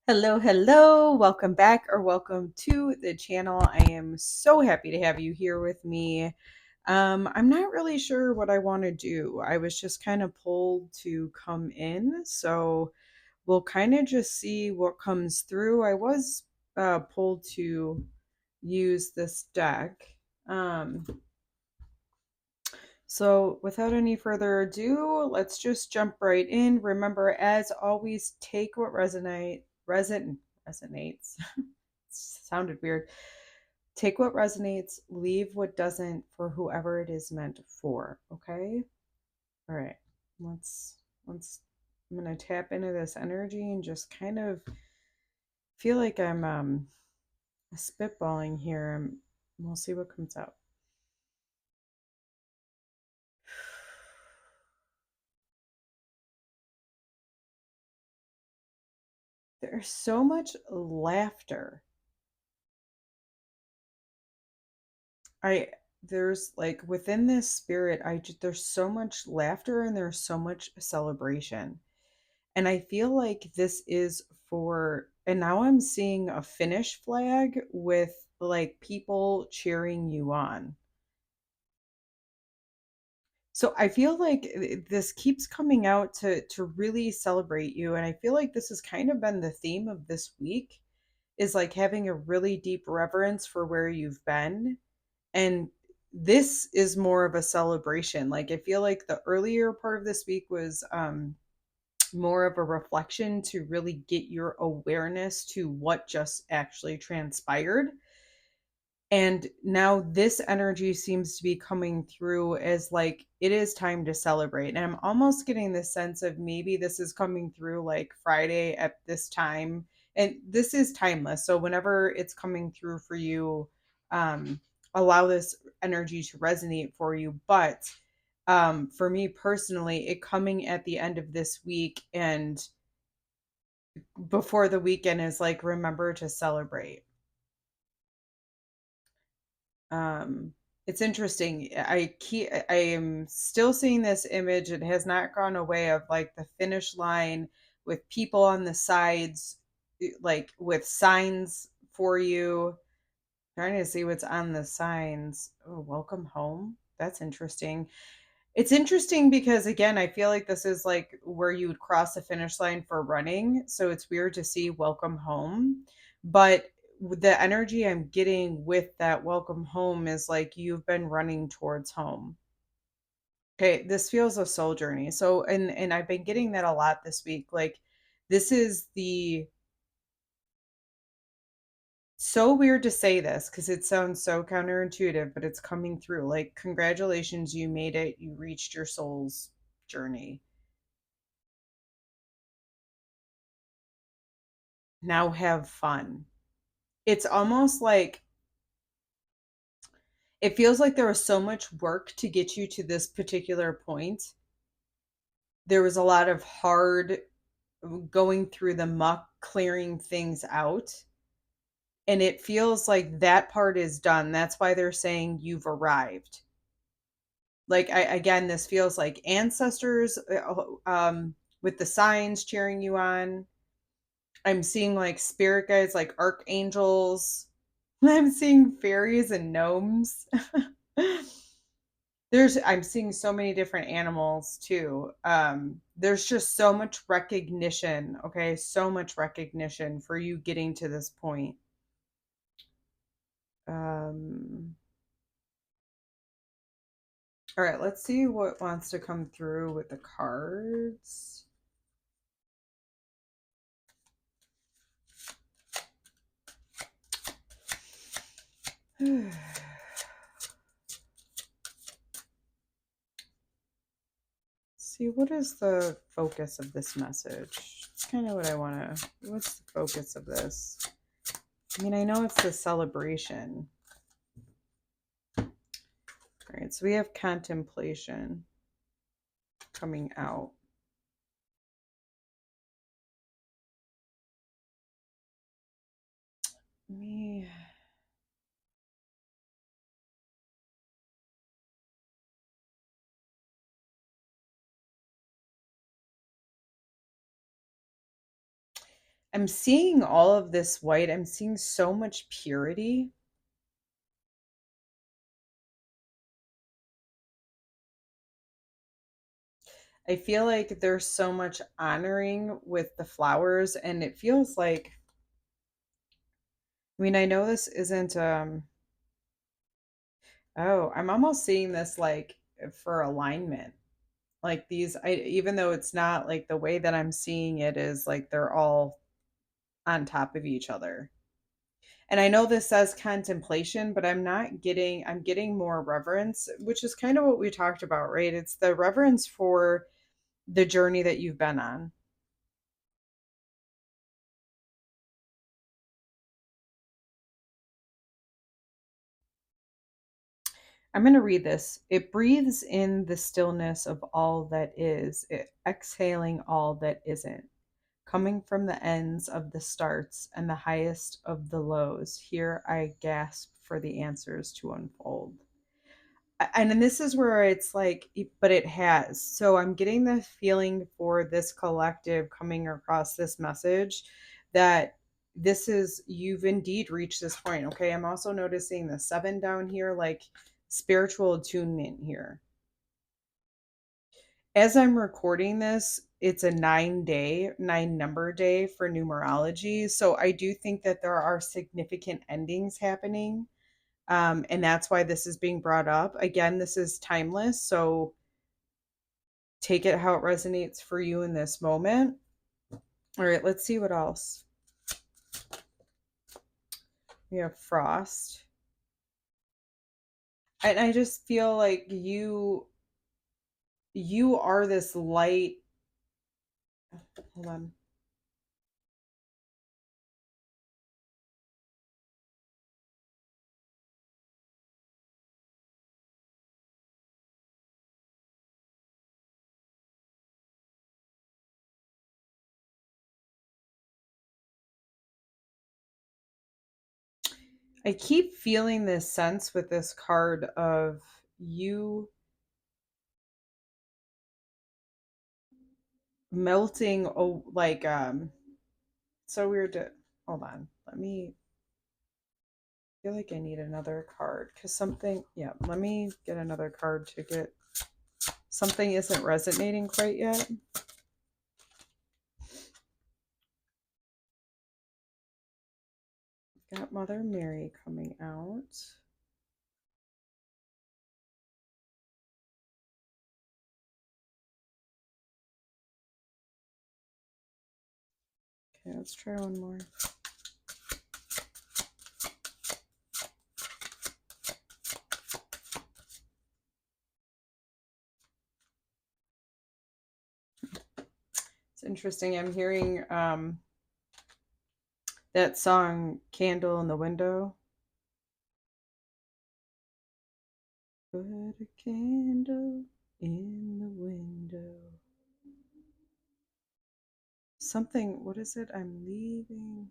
Hello, hello. Welcome back or welcome to the channel. I am so happy to have you here with me. I'm not really sure what I want to do. I was just kind of pulled to come in, so we'll kind of just see what comes through. I was pulled to use this deck. So without any further ado, let's just jump right in. Remember, as always, take what resonates. Sounded weird. Take what resonates, leave what doesn't for whoever it is meant for. Okay? All right. Let's I'm gonna tap into this energy and just kind of feel like I'm spitballing here. We'll see what comes out. There's so much laughter. There's like within this spirit, there's so much laughter and there's so much celebration. And I feel like this is for, and now I'm seeing a Finnish flag with like people cheering you on. So I feel like this keeps coming out to really celebrate you. And I feel like this has kind of been the theme of this week, is like having a really deep reverence for where you've been. And this is more of a celebration. Like I feel like the earlier part of this week was more of a reflection to really get your awareness to what just actually transpired. And now this energy seems to be coming through as like it is time to celebrate. And I'm almost getting this sense of maybe this is coming through like Friday at this time. And this is timeless. So whenever it's coming through for you, um, allow this energy to resonate for you. But for me personally, it coming at the end of this week and before the weekend is like remember to celebrate. um it's interesting. I am still seeing this image. It has not gone away, of like the finish line with people on the sides, like with signs for you. Trying to see what's on the signs. Oh, welcome home. That's interesting. It's interesting because again, I feel like this is like where you would cross the finish line for running. So it's weird to see welcome home. But the energy I'm getting with that welcome home is like you've been running towards home. Okay, this feels a soul journey. So and I've been getting that a lot this week. Like this is the, so weird to say this because it sounds so counterintuitive, but it's coming through. Like, congratulations, you made it. You reached your soul's journey. Now have fun. It's almost like it feels like there was so much work to get you to this particular point. There was a lot of hard going through the muck, clearing things out. And it feels like that part is done. That's why they're saying you've arrived. Like again, this feels like ancestors with the signs cheering you on. I'm seeing like spirit guides, like archangels. I'm seeing fairies and gnomes. I'm seeing so many different animals too. There's just so much recognition. Okay, so much recognition for you getting to this point. All right, let's see what wants to come through with the cards. See, what is the focus of this message? It's kind of what I want to. What's the focus of this? I mean, I know it's the celebration. All right, so we have contemplation coming out. Me. I'm seeing all of this white. I'm seeing so much purity. I feel like there's so much honoring with the flowers, and it feels like, I mean, I know this isn't oh, I'm almost seeing this like for alignment. Like these, I even though it's not like the way that I'm seeing it is like they're all on top of each other. And I know this says contemplation, but I'm getting more reverence, which is kind of what we talked about, right? It's the reverence for the journey that you've been on. I'm going to read this. It breathes in the stillness of all that is, exhaling all that isn't. Coming from the ends of the starts and the highest of the lows, here I gasp for the answers to unfold. And then this is where it's like, but it has. So I'm getting the feeling for this collective coming across this message that this is, you've indeed reached this point. Okay. I'm also noticing the 7 down here, like spiritual attunement here. As I'm recording this, it's a 9 number day for numerology. So I do think that there are significant endings happening. And that's why this is being brought up. Again, this is timeless. So take it how it resonates for you in this moment. All right, let's see what else. We have frost. And I just feel like you are this light. Hold on. I keep feeling this sense with this card of you melting, oh, like so weird to, hold on, let me, I feel like I need another card because something, yeah, let me get another card to get, something isn't resonating quite yet. Got Mother Mary coming out. Okay, let's try one more. It's interesting. I'm hearing that song Candle in the Window. Put a candle in the window. Something, what is it? I'm leaving.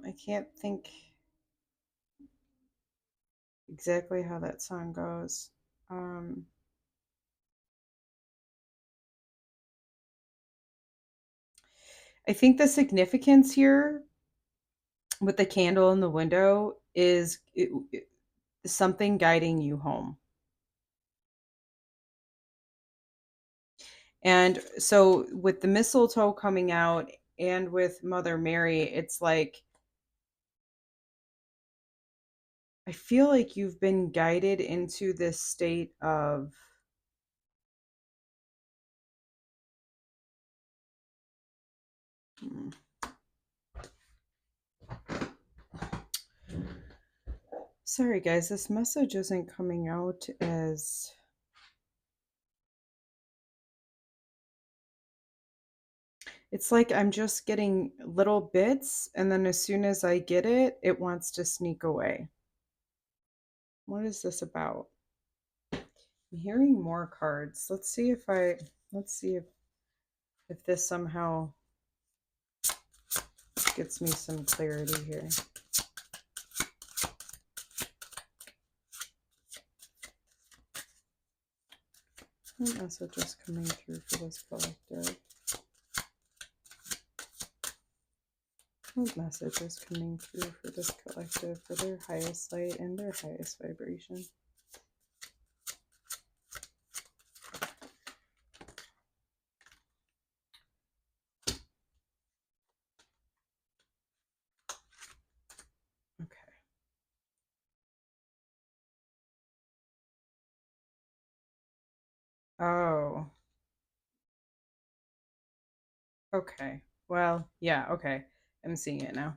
I can't think exactly how that song goes. I think the significance here with the candle in the window is something guiding you home. And so with the mistletoe coming out and with Mother Mary, it's like, I feel like you've been guided into this state of sorry guys, this message isn't coming out as it's like I'm just getting little bits, and then as soon as I get it, it wants to sneak away. What is this about? I'm hearing more cards. Let's see if this somehow gets me some clarity here. What message is coming through for this collective? What message is coming through for this collective, for their highest light and their highest vibration? Okay. Oh. Okay. Well, yeah, okay. I'm seeing it now.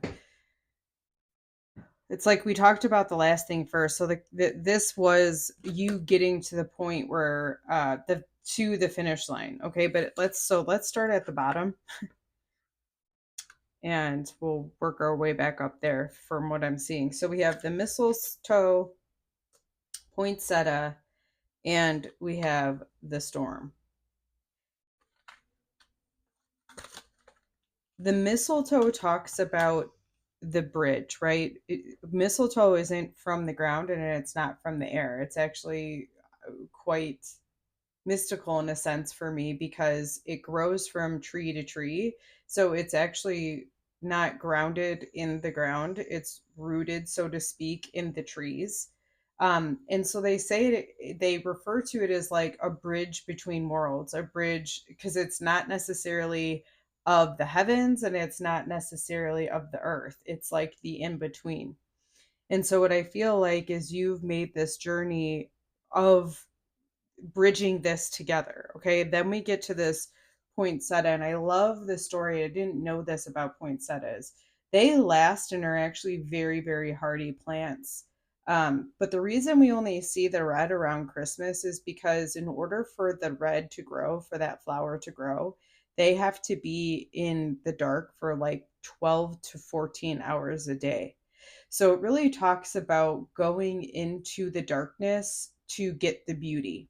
It's like we talked about the last thing first. So this was you getting to the point where to the finish line. Okay, but let's start at the bottom and we'll work our way back up there from what I'm seeing. So we have the mistletoe, poinsettia, and we have the storm. The mistletoe talks about the bridge, right? Mistletoe isn't from the ground and it's not from the air. It's actually quite mystical in a sense for me because it grows from tree to tree. So it's actually not grounded in the ground, it's rooted, so to speak, in the trees. And so they say they refer to it as like a bridge between worlds, a bridge because it's not necessarily of the heavens and it's not necessarily of the earth. It's like the in between. And so what I feel like is you've made this journey of bridging this together. Okay. Then we get to this poinsettia. And I love the story. I didn't know this about poinsettias. They last and are actually very, very hardy plants. But the reason we only see the red around Christmas is because in order for the red to grow, for that flower to grow, they have to be in the dark for like 12 to 14 hours a day. So it really talks about going into the darkness to get the beauty.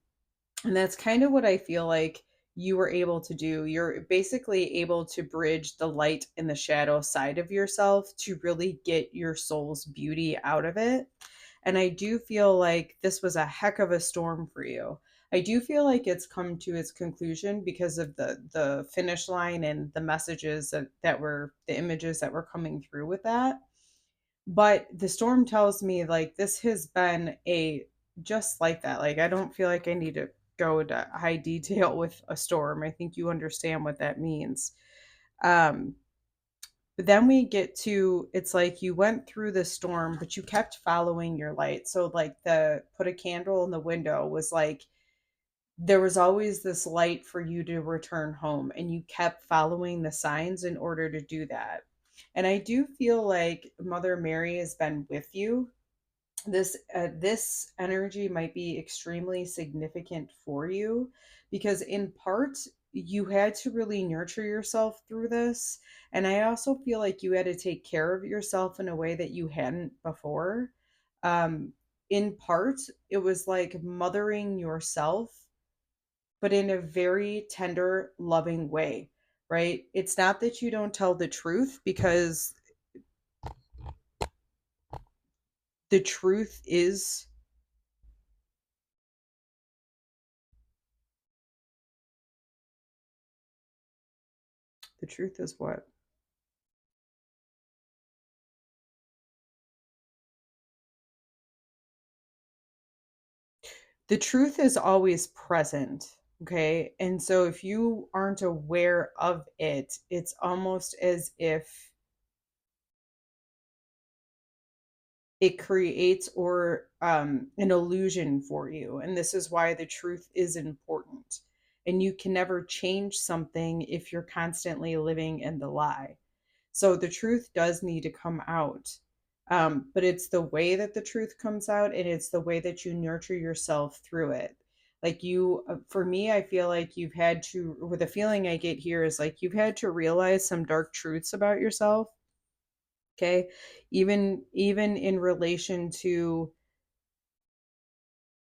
And that's kind of what I feel like you were able to do. You're basically able to bridge the light and the shadow side of yourself to really get your soul's beauty out of it. And I do feel like this was a heck of a storm for you. I do feel like it's come to its conclusion because of the finish line and the messages that were the images that were coming through with that. But the storm tells me like this has been a just like that. Like I don't feel like I need to go into high detail with a storm. I think you understand what that means. Um, but then we get to it's like you went through the storm, but you kept following your light. So like the put a candle in the window was like there was always this light for you to return home and you kept following the signs in order to do that. And I do feel like Mother Mary has been with you. This energy might be extremely significant for you because in part you had to really nurture yourself through this, and I also feel like you had to take care of yourself in a way that you hadn't before. um in part it was like mothering yourself, but in a very tender, loving way, right? It's not that you don't tell the truth because the truth is the truth is what? The truth is always present. Okay. And so if you aren't aware of it, it's almost as if it creates or an illusion for you. And this is why the truth is important. And you can never change something if you're constantly living in the lie. So the truth does need to come out. But it's the way that the truth comes out and it's the way that you nurture yourself through it. Like you, for me, I feel like you've had to, or the feeling I get here is like you've had to realize some dark truths about yourself. Okay. Even in relation to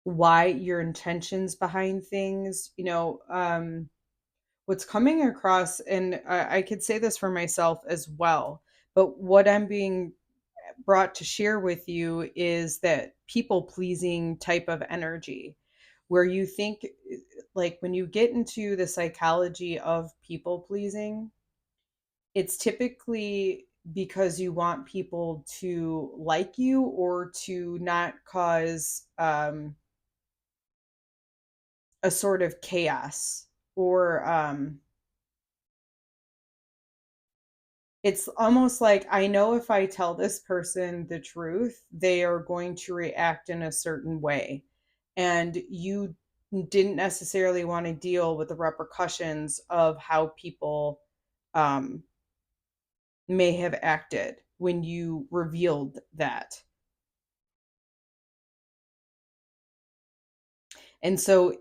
why your intentions behind things, what's coming across, and I could say this for myself as well, but what I'm being brought to share with you is that people pleasing type of energy where you think like when you get into the psychology of people pleasing, it's typically because you want people to like you or to not cause a sort of chaos or it's almost like I know if I tell this person the truth, they are going to react in a certain way. And you didn't necessarily want to deal with the repercussions of how people um, may have acted when you revealed that. And so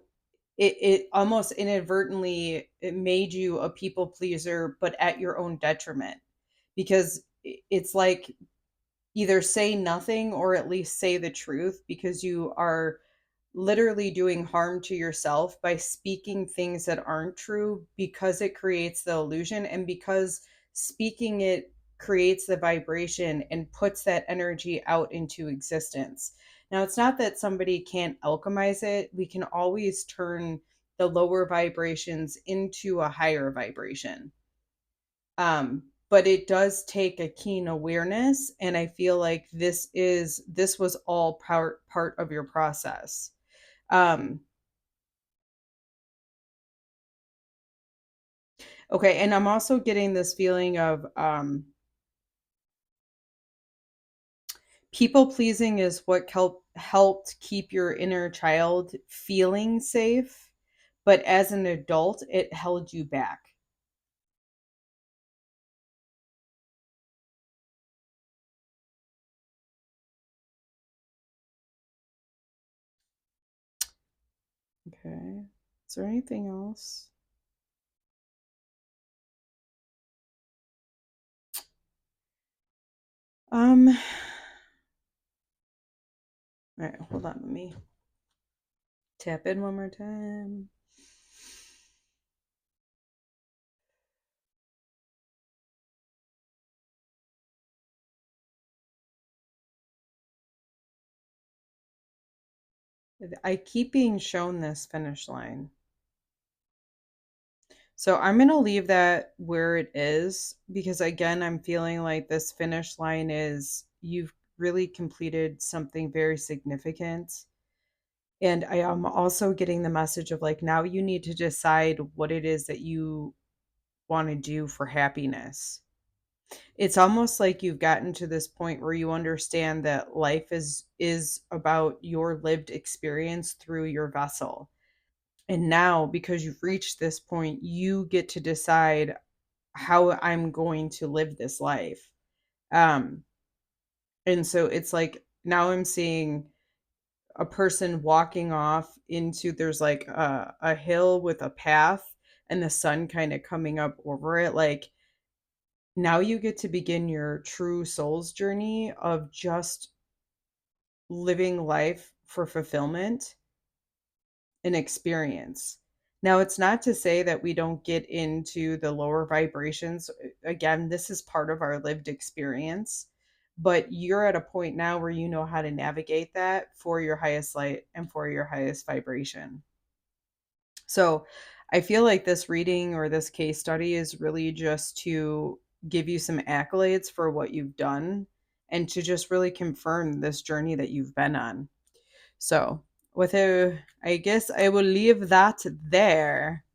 it almost inadvertently it made you a people pleaser, but at your own detriment. Because it's like either say nothing or at least say the truth because you are literally doing harm to yourself by speaking things that aren't true because it creates the illusion and because speaking it creates the vibration and puts that energy out into existence. Now, it's not that somebody can't alchemize it. We can always turn the lower vibrations into a higher vibration. But it does take a keen awareness, and I feel like this was all part of your process. Um, okay, and I'm also getting this feeling of people pleasing is what helped keep your inner child feeling safe, but as an adult, it held you back. Okay. Is there anything else? All right, hold on, let me tap in one more time. I keep being shown this finish line. So I'm going to leave that where it is because, again, I'm feeling like this finish line is you've really completed something very significant. And I am also getting the message of like, now you need to decide what it is that you want to do for happiness. It's almost like you've gotten to this point where you understand that life is about your lived experience through your vessel. And now, because you've reached this point, you get to decide how I'm going to live this life. Um, and so it's like now I'm seeing a person walking off into there's like a hill with a path and the sun kind of coming up over it. Like now you get to begin your true soul's journey of just living life for fulfillment and experience. Now, it's not to say that we don't get into the lower vibrations. Again, this is part of our lived experience, but you're at a point now where you know how to navigate that for your highest light and for your highest vibration. So, I feel like this reading or this case study is really just to give you some accolades for what you've done and to just really confirm this journey that you've been on. So, I guess I will leave that there.